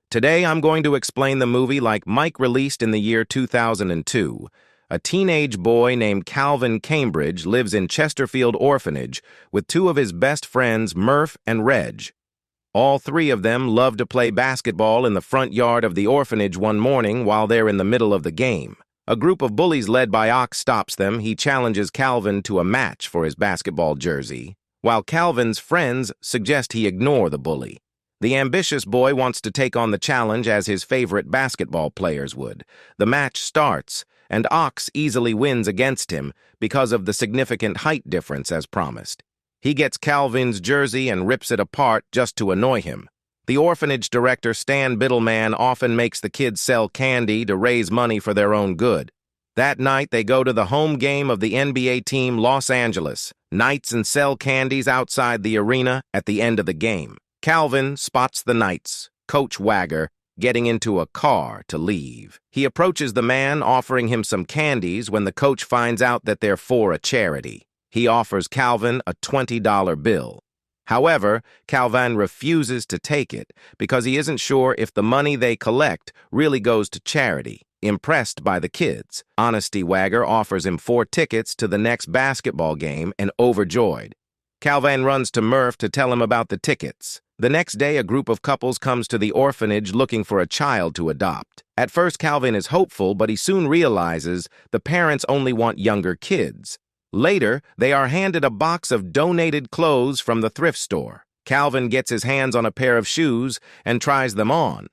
Today I'm going to explain the movie like Mike released in the year 2002. A teenage boy named Calvin Cambridge lives in Chesterfield Orphanage with two of his best friends, Murph and Reg. All three of them love to play basketball in the front yard of the orphanage one morning while they're in the middle of the game. A group of bullies led by Ox stops them. He challenges Calvin to a match for his basketball jersey, while Calvin's friends suggest he ignore the bully. The ambitious boy wants to take on the challenge as his favorite basketball players would. The match starts, and Ox easily wins against him because of the significant height difference as promised. He gets Calvin's jersey and rips it apart just to annoy him. The orphanage director, Stan Biddleman, often makes the kids sell candy to raise money for their own good. That night, they go to the home game of the NBA team Los Angeles Knights and sell candies outside the arena at the end of the game. Calvin spots the Knights, Coach Wagger, getting into a car to leave. He approaches the man, offering him some candies when the coach finds out that they're for a charity. He offers Calvin a $20 bill. However, Calvin refuses to take it because he isn't sure if the money they collect really goes to charity. Impressed by the kids, Honesty Wagger offers him 4 tickets to the next basketball game, and overjoyed, Calvin runs to Murph to tell him about the tickets. The next day, a group of couples comes to the orphanage looking for a child to adopt. At first, Calvin is hopeful, but he soon realizes the parents only want younger kids. Later, they are handed a box of donated clothes from the thrift store. Calvin gets his hands on a pair of shoes and tries them on.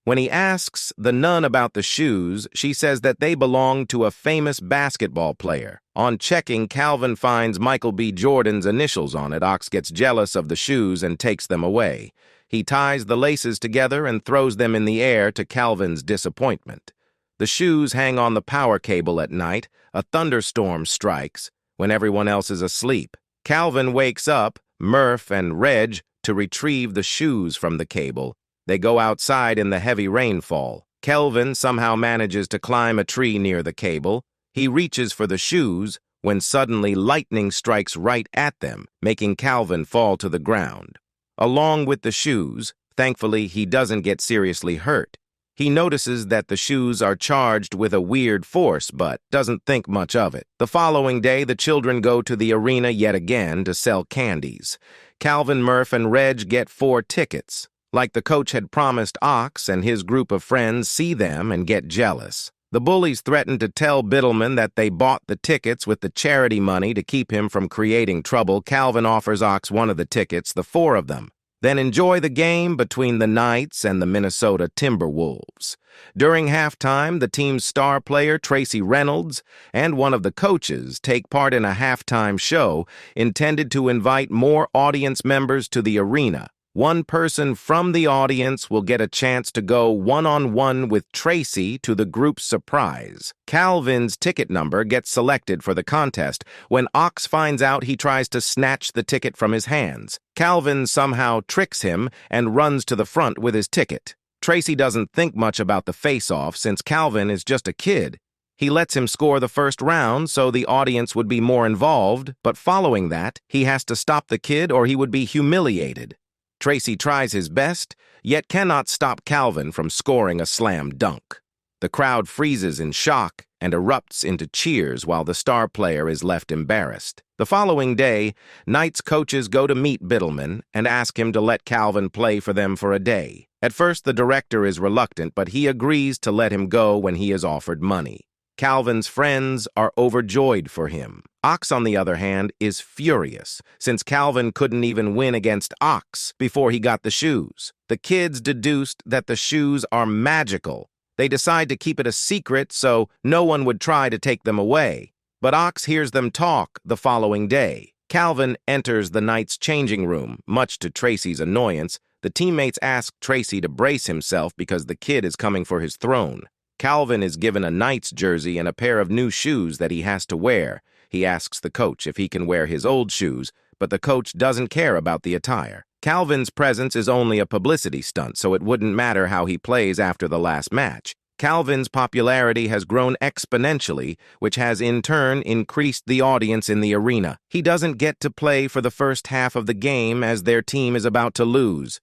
When he asks the nun about the shoes, she says that they belong to a famous basketball player. On checking, Calvin finds Michael B. Jordan's initials on it. Ox gets jealous of the shoes and takes them away. He ties the laces together and throws them in the air to Calvin's disappointment. The shoes hang on the power cable at night. A thunderstorm strikes when everyone else is asleep. Calvin wakes up Murph and Reg to retrieve the shoes from the cable. They go outside in the heavy rainfall. Calvin somehow manages to climb a tree near the cable. He reaches for the shoes when suddenly lightning strikes right at them, making Calvin fall to the ground. Along with the shoes, thankfully he doesn't get seriously hurt. He notices that the shoes are charged with a weird force, but doesn't think much of it. The following day, the children go to the arena yet again to sell candies. Calvin, Murph, and Reg get 4 tickets. Like the coach had promised, Ox and his group of friends see them and get jealous. The bullies threaten to tell Biddleman that they bought the tickets with the charity money to keep him from creating trouble. Calvin offers Ox one of the tickets, the 4 of them. Then enjoy the game between the Knights and the Minnesota Timberwolves. During halftime, the team's star player, Tracy Reynolds, and one of the coaches take part in a halftime show intended to invite more audience members to the arena. One person from the audience will get a chance to go one-on-one with Tracy to the group's surprise. Calvin's ticket number gets selected for the contest. When Ox finds out, he tries to snatch the ticket from his hands. Calvin somehow tricks him and runs to the front with his ticket. Tracy doesn't think much about the face-off since Calvin is just a kid. He lets him score the first round so the audience would be more involved, but following that, he has to stop the kid or he would be humiliated. Tracy tries his best, yet cannot stop Calvin from scoring a slam dunk. The crowd freezes in shock and erupts into cheers while the star player is left embarrassed. The following day, Knights coaches go to meet Biddleman and ask him to let Calvin play for them for a day. At first, the director is reluctant, but he agrees to let him go when he is offered money. Calvin's friends are overjoyed for him. Ox, on the other hand, is furious, since Calvin couldn't even win against Ox before he got the shoes. The kids deduced that the shoes are magical. They decide to keep it a secret so no one would try to take them away. But Ox hears them talk the following day. Calvin enters the Knights' changing room, much to Tracy's annoyance. The teammates ask Tracy to brace himself because the kid is coming for his throne. Calvin is given a Knights jersey and a pair of new shoes that he has to wear. He asks the coach if he can wear his old shoes, but the coach doesn't care about the attire. Calvin's presence is only a publicity stunt, so it wouldn't matter how he plays after the last match. Calvin's popularity has grown exponentially, which has in turn increased the audience in the arena. He doesn't get to play for the first half of the game as their team is about to lose.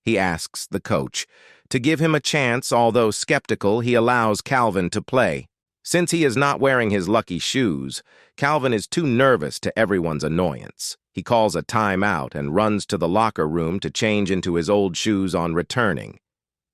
He asks the coach To give him a chance, although skeptical, he allows Calvin to play. Since he is not wearing his lucky shoes, Calvin is too nervous to everyone's annoyance. He calls a timeout and runs to the locker room to change into his old shoes on returning.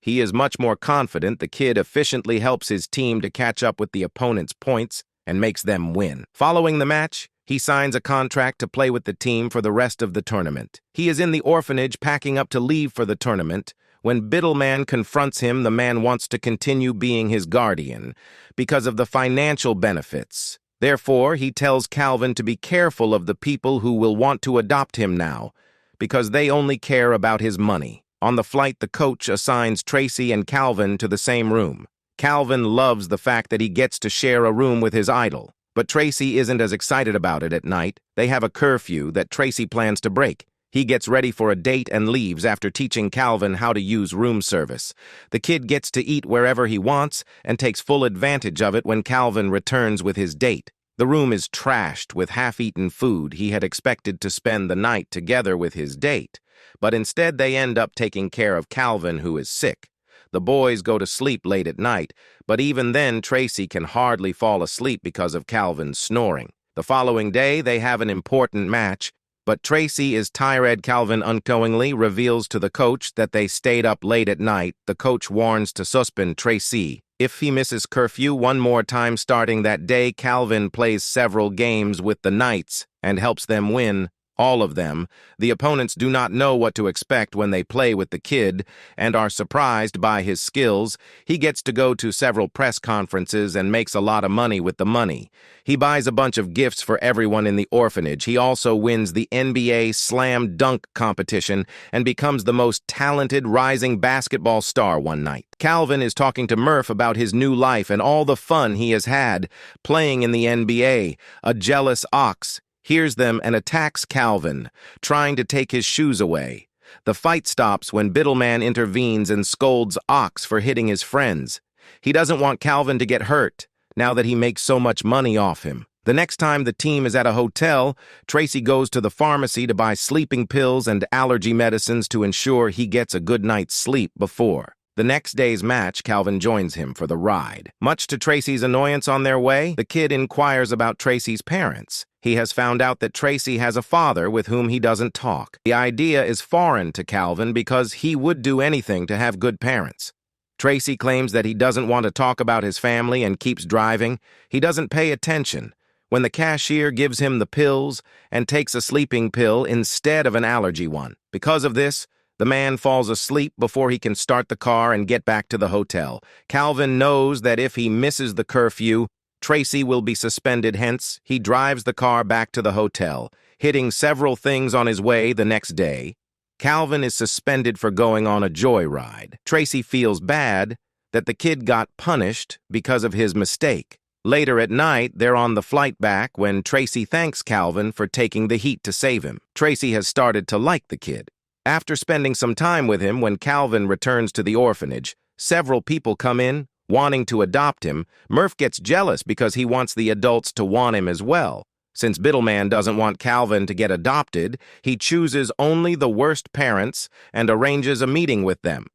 He is much more confident the kid efficiently helps his team to catch up with the opponent's points and makes them win. Following the match, he signs a contract to play with the team for the rest of the tournament. He is in the orphanage packing up to leave for the tournament. When Biddleman confronts him, the man wants to continue being his guardian because of the financial benefits. Therefore, he tells Calvin to be careful of the people who will want to adopt him now, because they only care about his money. On the flight, the coach assigns Tracy and Calvin to the same room. Calvin loves the fact that he gets to share a room with his idol, but Tracy isn't as excited about it at night. They have a curfew that Tracy plans to break. He gets ready for a date and leaves after teaching Calvin how to use room service. The kid gets to eat wherever he wants and takes full advantage of it when Calvin returns with his date. The room is trashed with half-eaten food. He had expected to spend the night together with his date, but instead they end up taking care of Calvin, who is sick. The boys go to sleep late at night, but even then Tracy can hardly fall asleep because of Calvin's snoring. The following day they have an important match, but Tracy is tired. Calvin unknowingly reveals to the coach that they stayed up late at night. The coach warns to suspend Tracy if he misses curfew one more time starting that day. Calvin plays several games with the Knights and helps them win. All of them. The opponents do not know what to expect when they play with the kid and are surprised by his skills. He gets to go to several press conferences and makes a lot of money with the money. He buys a bunch of gifts for everyone in the orphanage. He also wins the NBA slam dunk competition and becomes the most talented rising basketball star one night. Calvin is talking to Murph about his new life and all the fun he has had playing in the NBA. A jealous Ox hears them and attacks Calvin, trying to take his shoes away. The fight stops when Biddleman intervenes and scolds Ox for hitting his friends. He doesn't want Calvin to get hurt, now that he makes so much money off him. The next time the team is at a hotel, Tracy goes to the pharmacy to buy sleeping pills and allergy medicines to ensure he gets a good night's sleep before. The next day's match, Calvin joins him for the ride. Much to Tracy's annoyance on their way, the kid inquires about Tracy's parents. He has found out that Tracy has a father with whom he doesn't talk. The idea is foreign to Calvin because he would do anything to have good parents. Tracy claims that he doesn't want to talk about his family and keeps driving. He doesn't pay attention when the cashier gives him the pills and takes a sleeping pill instead of an allergy one. Because of this, the man falls asleep before he can start the car and get back to the hotel. Calvin knows that if he misses the curfew, Tracy will be suspended, hence he drives the car back to the hotel, hitting several things on his way the next day. Calvin is suspended for going on a joyride. Tracy feels bad that the kid got punished because of his mistake. Later at night, they're on the flight back when Tracy thanks Calvin for taking the heat to save him. Tracy has started to like the kid. After spending some time with him, when Calvin returns to the orphanage, several people come in, wanting to adopt him. Murph gets jealous because he wants the adults to want him as well. Since Biddleman doesn't want Calvin to get adopted, he chooses only the worst parents and arranges a meeting with them.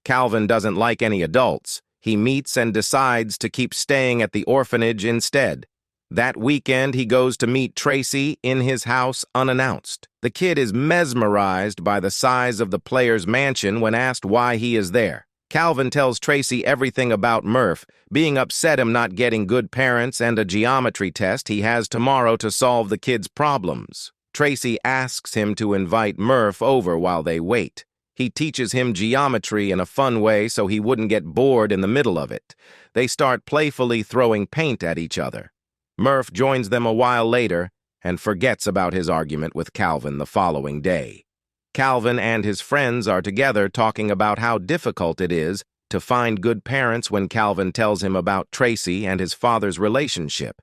Calvin doesn't like any adults. He meets and decides to keep staying at the orphanage instead. That weekend, he goes to meet Tracy in his house unannounced. The kid is mesmerized by the size of the player's mansion when asked why he is there. Calvin tells Tracy everything about Murph, being upset him not getting good parents and a geometry test he has tomorrow to solve the kid's problems. Tracy asks him to invite Murph over while they wait. He teaches him geometry in a fun way so he wouldn't get bored in the middle of it. They start playfully throwing paint at each other. Murph joins them a while later and forgets about his argument with Calvin the following day. Calvin and his friends are together talking about how difficult it is to find good parents when Calvin tells him about Tracy and his father's relationship.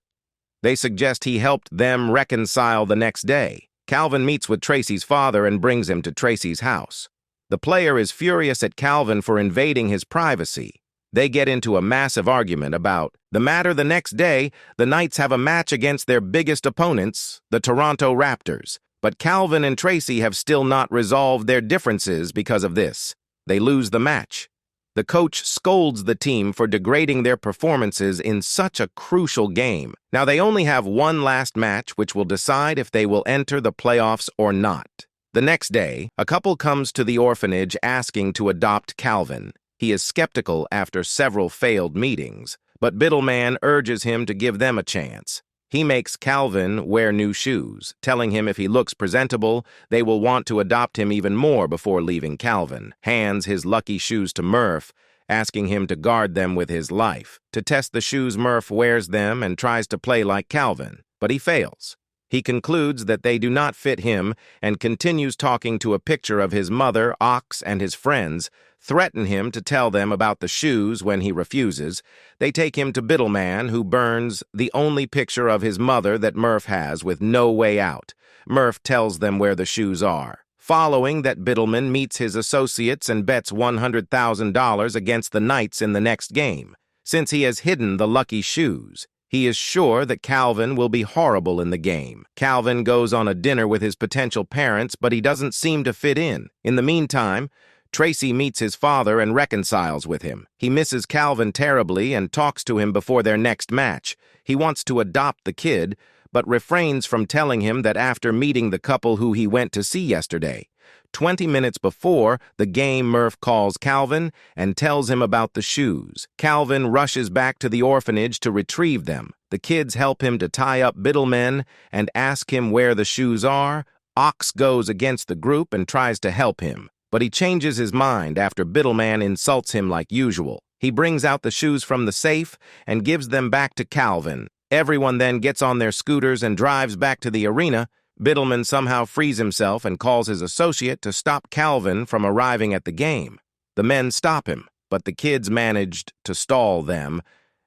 They suggest he helped them reconcile the next day. Calvin meets with Tracy's father and brings him to Tracy's house. The player is furious at Calvin for invading his privacy. They get into a massive argument about the matter. The next day, the Knights have a match against their biggest opponents, the Toronto Raptors. But Calvin and Tracy have still not resolved their differences because of this. They lose the match. The coach scolds the team for degrading their performances in such a crucial game. Now they only have one last match which will decide if they will enter the playoffs or not. The next day, a couple comes to the orphanage asking to adopt Calvin. He is skeptical after several failed meetings, but Biddleman urges him to give them a chance. He makes Calvin wear new shoes, telling him if he looks presentable, they will want to adopt him even more before leaving. Calvin hands his lucky shoes to Murph, asking him to guard them with his life. To test the shoes, Murph wears them and tries to play like Calvin, but he fails. He concludes that they do not fit him and continues talking to a picture of his mother, Ox, and his friends, threaten him to tell them about the shoes. When he refuses, they take him to Biddleman, who burns the only picture of his mother that Murph has with no way out. Murph tells them where the shoes are. Following that, Biddleman meets his associates and bets $100,000 against the Knights in the next game. Since he has hidden the lucky shoes, he is sure that Calvin will be horrible in the game. Calvin goes on a dinner with his potential parents, but he doesn't seem to fit in. In the meantime, Tracy meets his father and reconciles with him. He misses Calvin terribly and talks to him before their next match. He wants to adopt the kid, but refrains from telling him that after meeting the couple who he went to see yesterday. 20 minutes before the game, Murph calls Calvin and tells him about the shoes. Calvin rushes back to the orphanage to retrieve them. The kids help him to tie up Biddleman and ask him where the shoes are. Ox goes against the group and tries to help him, but he changes his mind after Biddleman insults him like usual. He brings out the shoes from the safe and gives them back to Calvin. Everyone then gets on their scooters and drives back to the arena. Biddleman somehow frees himself and calls his associate to stop Calvin from arriving at the game. The men stop him, but the kids managed to stall them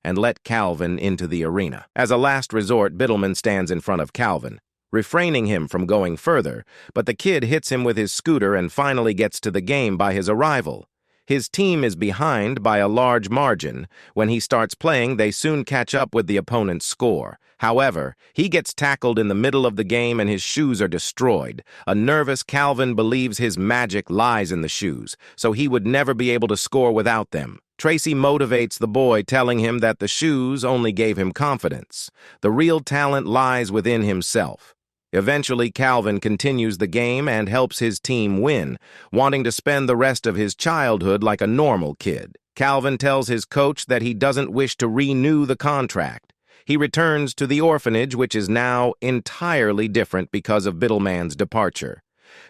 and let Calvin into the arena. As a last resort, Biddleman stands in front of Calvin, refraining him from going further, but the kid hits him with his scooter and finally gets to the game by his arrival. His team is behind by a large margin. When he starts playing, they soon catch up with the opponent's score. However, he gets tackled in the middle of the game and his shoes are destroyed. A nervous Calvin believes his magic lies in the shoes, so he would never be able to score without them. Tracy motivates the boy, telling him that the shoes only gave him confidence. The real talent lies within himself. Eventually, Calvin continues the game and helps his team win, wanting to spend the rest of his childhood like a normal kid. Calvin tells his coach that he doesn't wish to renew the contract. He returns to the orphanage, which is now entirely different because of Biddleman's departure.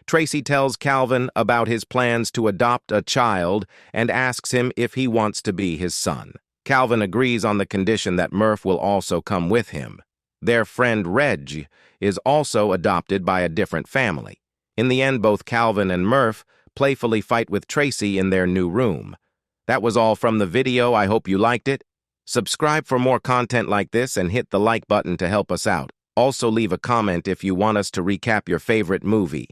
Tracy tells Calvin about his plans to adopt a child and asks him if he wants to be his son. Calvin agrees on the condition that Murph will also come with him. Their friend Reg is also adopted by a different family. In the end, both Calvin and Murph playfully fight with Tracy in their new room. That was all from the video. I hope you liked it. Subscribe for more content like this and hit the like button to help us out. Also leave a comment if you want us to recap your favorite movie.